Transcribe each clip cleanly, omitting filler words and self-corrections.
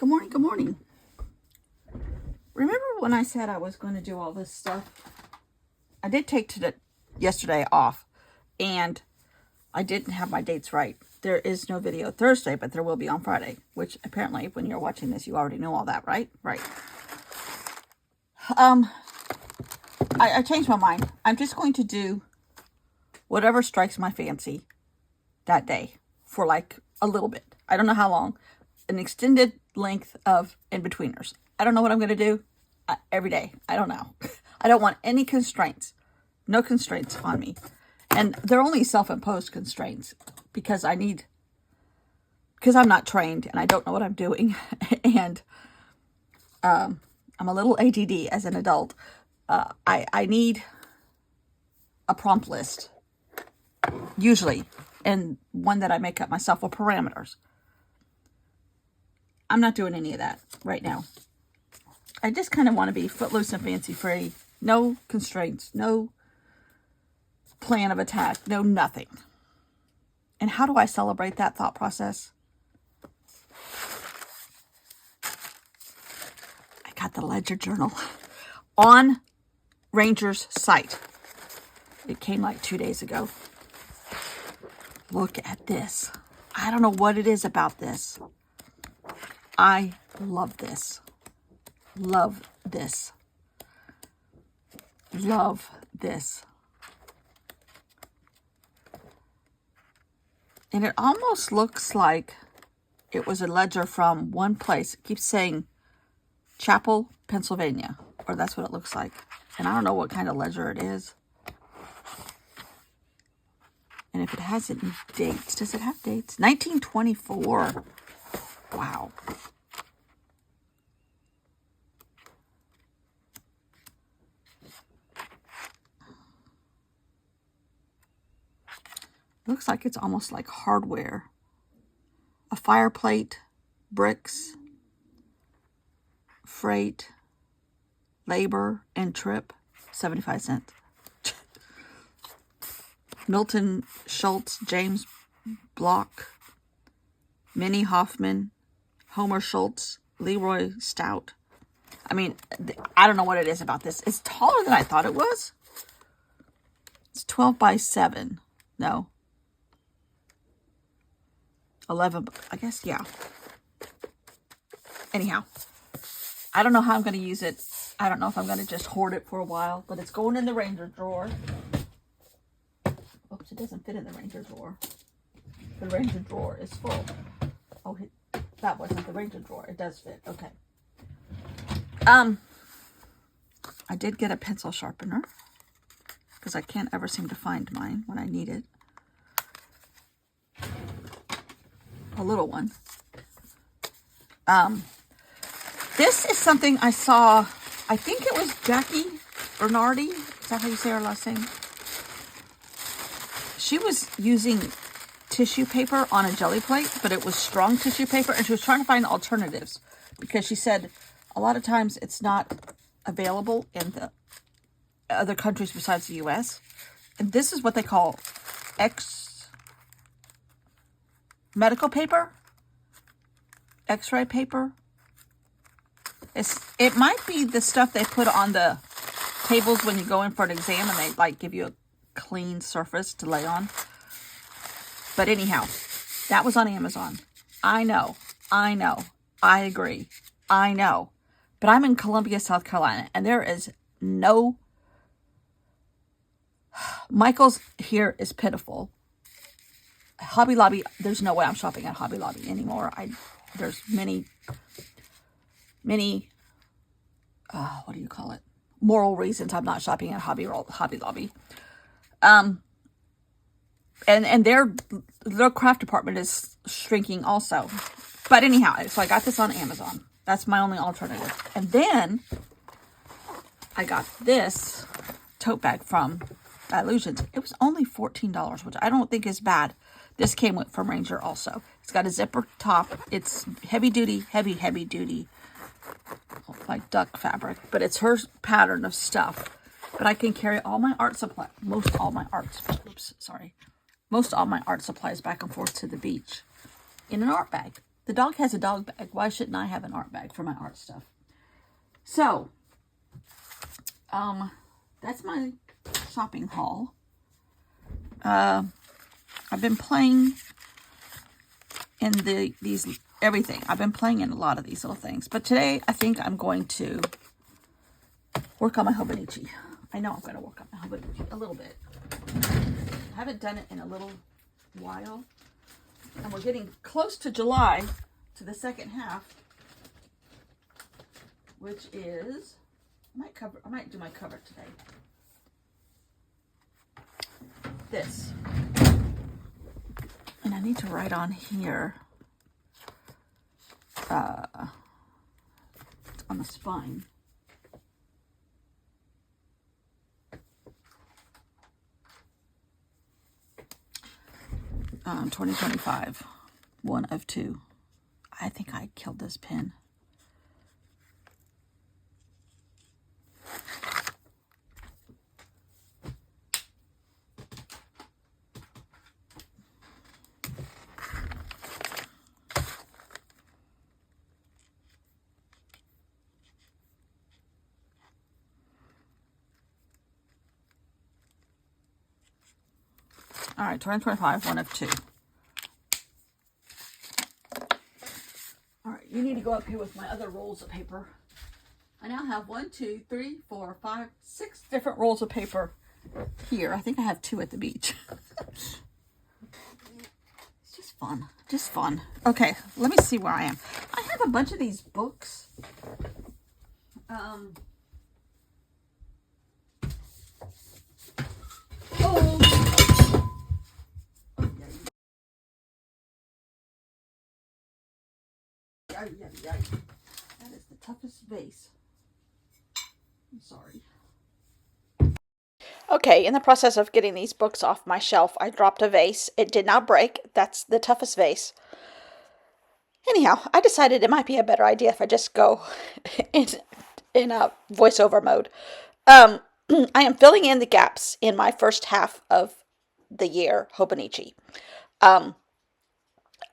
Good morning, good morning. Remember when I said I was going to do all this stuff? I did take yesterday off, and I didn't have my dates right. There is no video Thursday, but there will be on Friday, which apparently when you're watching this, you already know all that, right? Right. I changed my mind. I'm just going to do whatever strikes my fancy that day for like a little bit. I don't know how long. An extended length of Inbetweeners. I don't know what I'm going to do every day. I don't know. I don't want any constraints. No constraints on me. And they're only self-imposed constraints because I'm not trained and I don't know what I'm doing. And I'm a little ADD as an adult. I need a prompt list, usually, and one that I make up myself with parameters. I'm not doing any of that right now. I just kind of want to be footloose and fancy-free. No constraints, no plan of attack, no nothing. And how do I celebrate that thought process? I got the ledger journal on Ranger's site. It came like 2 days ago. Look at this. I don't know what it is about this. I love this. Love this. Love this. And it almost looks like it was a ledger from one place. It keeps saying Chapel, Pennsylvania. Or that's what it looks like. And I don't know what kind of ledger it is. And if it has any dates, does it have dates? 1924. Wow. Looks like it's almost like hardware. A fireplate, bricks, freight, labor, and trip, 75 cents. Milton Schultz, James Block, Minnie Hoffman, Homer Schultz, Leroy Stout. I mean, I don't know what it is about this. It's taller than I thought it was. It's 12 by 7. No. 11, I guess, yeah. Anyhow, I don't know how I'm going to use it. I don't know if I'm going to just hoard it for a while, but it's going in the Ranger drawer. Oops, it doesn't fit in the Ranger drawer. The Ranger drawer is full. Oh, that wasn't the Ranger drawer. It does fit. Okay. I did get a pencil sharpener because I can't ever seem to find mine when I need it. A little one. This is something I saw. I think it was Jackie Bernardi. Is that how you say her last name? She was using tissue paper on a jelly plate, but it was strong tissue paper, and she was trying to find alternatives because she said a lot of times it's not available in the other countries besides the U.S. And this is what they call medical paper, x-ray paper. It might be the stuff they put on the tables when you go in for an exam and they like give you a clean surface to lay on. But anyhow, that was on Amazon. I know. I agree. I know. But I'm in Columbia, South Carolina, and there is no... Michael's here is pitiful. Hobby Lobby, there's no way I'm shopping at Hobby Lobby anymore. There's many, what do you call it? Moral reasons I'm not shopping at Hobby Lobby. And their craft department is shrinking also. But anyhow, so I got this on Amazon. That's my only alternative. And then I got this tote bag from Illusions. It was only $14, which I don't think is bad. This came from Ranger also. It's got a zipper top. It's heavy duty, like duck fabric. But it's her pattern of stuff. But I can carry all my art supplies, most all my art supplies back and forth to the beach in an art bag. The dog has a dog bag. Why shouldn't I have an art bag for my art stuff? So, that's my shopping haul. I've been playing in these everything. I've been playing in a lot of these little things. But today, I think I'm going to work on my Hobonichi. I know I'm going to work on my Hobonichi a little bit. I haven't done it in a little while. And we're getting close to July, to the second half, which is, I might do my cover today. This. And I need to write on here, on the spine. Um, 2025, 1 of 2. I think I killed this pen. All right, 2025, 1 of 2. All right, you need to go up here with my other rolls of paper. I now have 1, 2, 3, 4, 5, 6 different rolls of paper here. I think I have 2 at the beach. It's just fun, just fun. Okay, let me see where I am. I have a bunch of these books. That is the toughest vase. I'm sorry. Okay, in the process of getting these books off my shelf, I dropped a vase. It did not break. That's the toughest vase. Anyhow, I decided it might be a better idea if I just go in a voiceover mode. I am filling in the gaps in my first half of the year Hobonichi.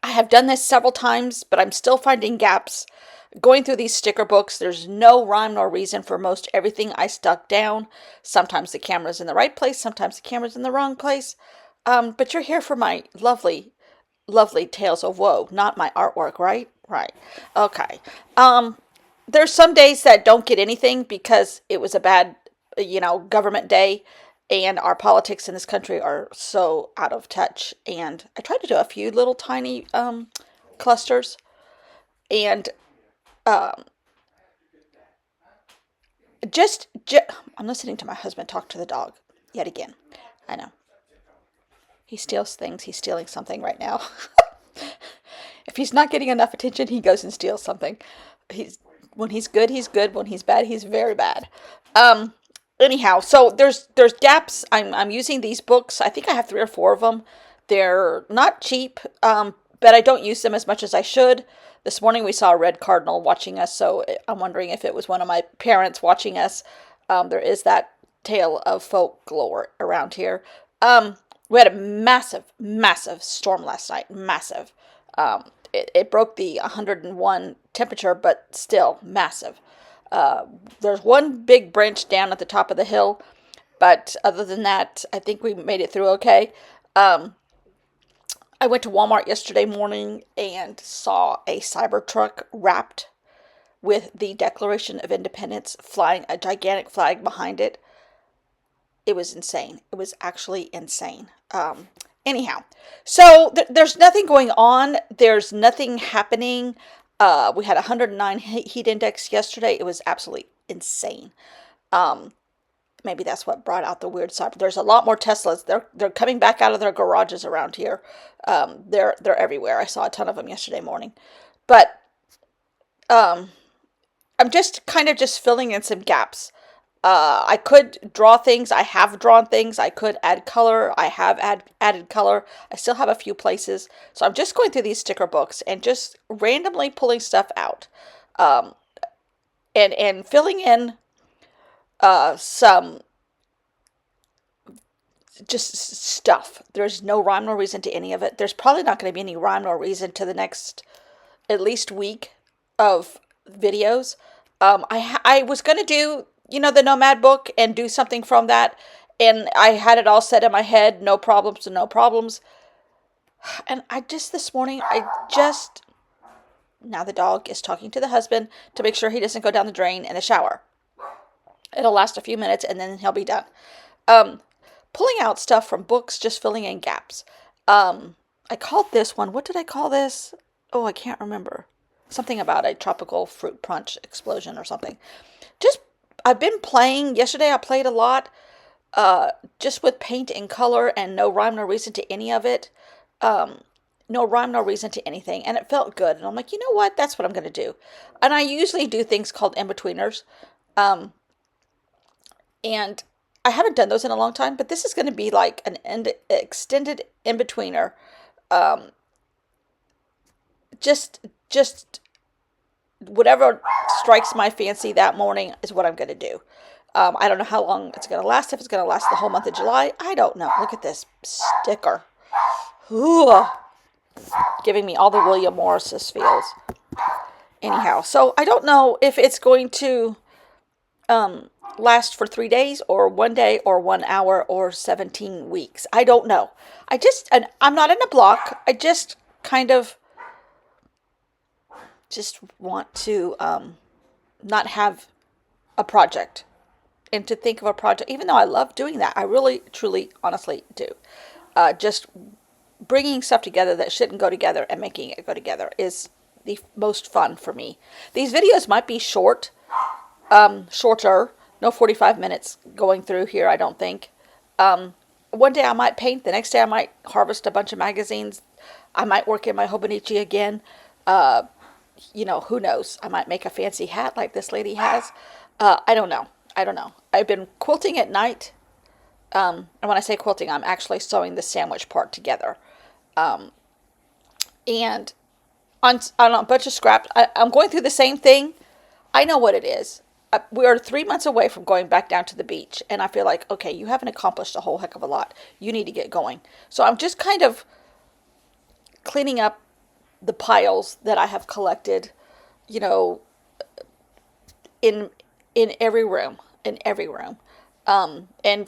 I have done this several times, but I'm still finding gaps. Going through these sticker books, there's no rhyme nor reason for most everything I stuck down. Sometimes the camera's in the right place, sometimes the camera's in the wrong place. But you're here for my lovely, lovely tales of woe, not my artwork, right? Right. Okay. There's some days that don't get anything because it was a bad, government day. And our politics in this country are so out of touch. And I tried to do a few little tiny clusters. And I'm listening to my husband talk to the dog yet again. I know. He steals things. He's stealing something right now. If he's not getting enough attention, he goes and steals something. When he's good, he's good. When he's bad, he's very bad. Anyhow, so there's gaps. I'm using these books. I think I have 3 or 4 of them. They're not cheap, but I don't use them as much as I should. This morning we saw a red cardinal watching us, so I'm wondering if it was one of my parents watching us. There is that tale of folklore around here. We had a massive, massive storm last night. Massive. It broke the 101 temperature, but still massive. There's one big branch down at the top of the hill, but other than that, I think we made it through okay. I went to Walmart yesterday morning and saw a Cybertruck wrapped with the Declaration of Independence, flying a gigantic flag behind it. It was insane. It was actually insane. Anyhow, so there's nothing going on. There's nothing happening. We had 109 heat index yesterday. It was absolutely insane. Maybe that's what brought out the weird cyber. There's a lot more Teslas. They're coming back out of their garages around here. They're everywhere. I saw a ton of them yesterday morning. But I'm just kind of just filling in some gaps. I could draw things. I have drawn things. I could add color. I have added color. I still have a few places. So I'm just going through these sticker books and just randomly pulling stuff out. And filling in some just stuff. There's no rhyme nor reason to any of it. There's probably not going to be any rhyme nor reason to the next at least week of videos. I was going to do, the Nomad book and do something from that. And I had it all set in my head, no problems and no problems. And this morning, now the dog is talking to the husband to make sure he doesn't go down the drain in the shower. It'll last a few minutes and then he'll be done. Pulling out stuff from books, just filling in gaps. I called this one, what did I call this? Oh, I can't remember. Something about a tropical fruit punch explosion or something. I've been playing. Yesterday I played a lot, just with paint and color and no rhyme, no reason to any of it. No rhyme, no reason to anything. And it felt good. And I'm like, you know what? That's what I'm going to do. And I usually do things called Inbetweeners. And I haven't done those in a long time, but this is going to be like an extended in-betweener. Just whatever strikes my fancy that morning is what I'm going to do. I don't know how long it's going to last. If it's going to last the whole month of July, I don't know. Look at this sticker. Ooh, giving me all the William Morris's feels. Anyhow, so I don't know if it's going to last for 3 days or 1 day or 1 hour or 17 weeks. I don't know. And I'm not in a block. I just kind of want to not have a project and to think of a project, even though I love doing that. I really, truly, honestly do. Just bringing stuff together that shouldn't go together and making it go together is the most fun for me. These videos might be shorter, no 45 minutes going through here, I don't think. One day I might paint, the next day I might harvest a bunch of magazines. I might work in my Hobonichi again. Who knows? I might make a fancy hat like this lady has. I don't know. I've been quilting at night. And when I say quilting, I'm actually sewing the sandwich part together. And on a bunch of scraps, I'm going through the same thing. I know what it is. We are 3 months away from going back down to the beach. And I feel like, okay, you haven't accomplished a whole heck of a lot. You need to get going. So I'm just kind of cleaning up the piles that I have collected, in every room, and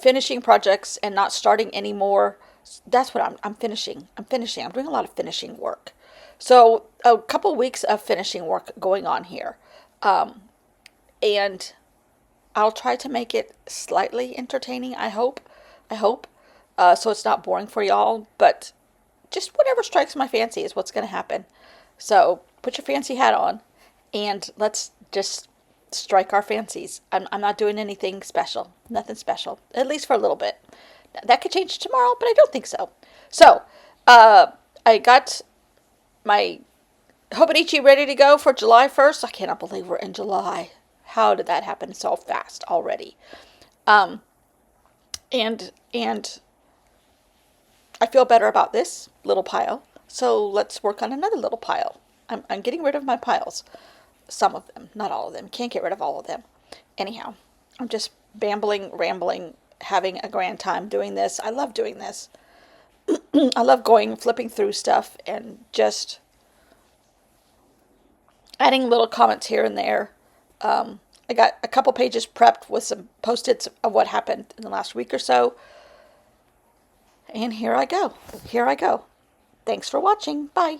finishing projects and not starting anymore. That's what I'm finishing. I'm doing a lot of finishing work. So a couple weeks of finishing work going on here. And I'll try to make it slightly entertaining. I hope. So it's not boring for y'all, but just whatever strikes my fancy is what's going to happen. So put your fancy hat on and let's just strike our fancies. I'm not doing anything special. Nothing special. At least for a little bit. That could change tomorrow, but I don't think so. So, I got my Hobonichi ready to go for July 1st. I cannot believe we're in July. How did that happen so fast already? And I feel better about this little pile. So let's work on another little pile. I'm getting rid of my piles. Some of them, not all of them. Can't get rid of all of them. Anyhow, I'm just rambling, having a grand time doing this. I love doing this. I love flipping through stuff and just adding little comments here and there. I got a couple pages prepped with some post-its of what happened in the last week or so. And here I go. Thanks for watching. Bye.